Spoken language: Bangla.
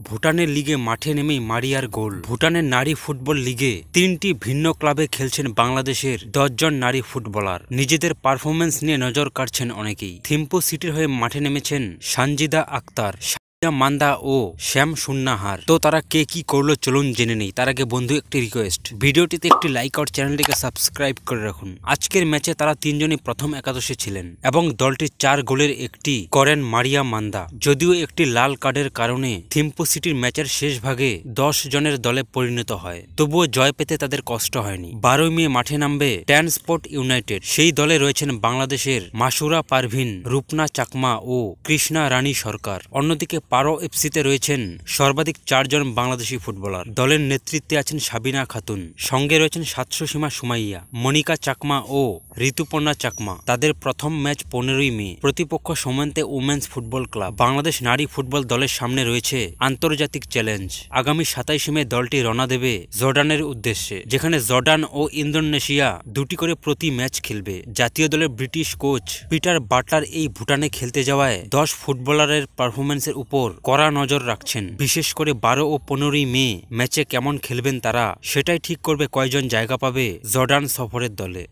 ভুটানের লিগে মাঠে নেমেই মারিয়ার গোল। ভুটানের নারী ফুটবল লিগে ৩টি ভিন্ন ক্লাবে খেলছেন বাংলাদেশের ১০ জন নারী ফুটবলার। নিজেদের পারফরমেন্স নিয়ে নজর কাড়ছেন অনেকেই। থিম্পু সিটির হয়ে মাঠে নেমেছেন সানজিদা আক্তার, মান্দা ও শ্যাম সুন্নাহার। তো তারা কে কি করলো চলুন জেনে নেই। তার আগে বন্ধু একটি রিকোয়েস্ট, ভিডিওটিতে একটি লাইক আর চ্যানেলটিকে সাবস্ক্রাইব করে রাখুন। আজকের ম্যাচে তারা তিনজনই প্রথম একাদশে ছিলেন এবং দলটির ৪ গোলের একটি করেন মারিয়া মান্দা। যদিও একটি লাল কার্ডের কারণে থিম্পু সিটির ম্যাচের শেষ ভাগে ১০ জনের দলে পরিণত হয়, তবুও জয় পেতে তাদের কষ্ট হয়নি। ১২ মে মাঠে নামবে ট্রান্সপোর্ট ইউনাইটেড। সেই দলে রয়েছেন বাংলাদেশের মাসুরা পারভিন, রূপনা চাকমা ও কৃষ্ণা রানী সরকার। অন্যদিকে পারো এফসিতে রয়েছেন সর্বাধিক ৪ জন বাংলাদেশি ফুটবলার। দলের নেতৃত্বে আছেন সাবিনা খাতুন, সঙ্গে রয়েছেন সাতশোসীমা সুমাইয়া, মনিকা চাকমা ও ঋতুপর্ণা চাকমা। তাদের প্রথম ম্যাচ ১৫ই মে। প্রতিপক্ষ সীমান্তে উমেন্স ফুটবল ক্লাব। বাংলাদেশ নারী ফুটবল দলের সামনে রয়েছে আন্তর্জাতিক চ্যালেঞ্জ। আগামী ২৭ মে দলটি রওনা দেবে জর্ডানের উদ্দেশ্যে, যেখানে জর্ডান ও ইন্দোনেশিয়া দুটি করে প্রতি ম্যাচ খেলবে। জাতীয় দলের ব্রিটিশ কোচ পিটার বাটলার এই ভুটানে খেলতে যাওয়ায় ১০ ফুটবলারের পারফরমেন্সের উপর কড়া নজর রাখছেন। বিশেষ করে ১২ ও ১৫ই মে ম্যাচে কেমন খেলবেন তারা, সেটাই ঠিক করবে কয়জন জায়গা পাবে জর্ডান সফরের দলে।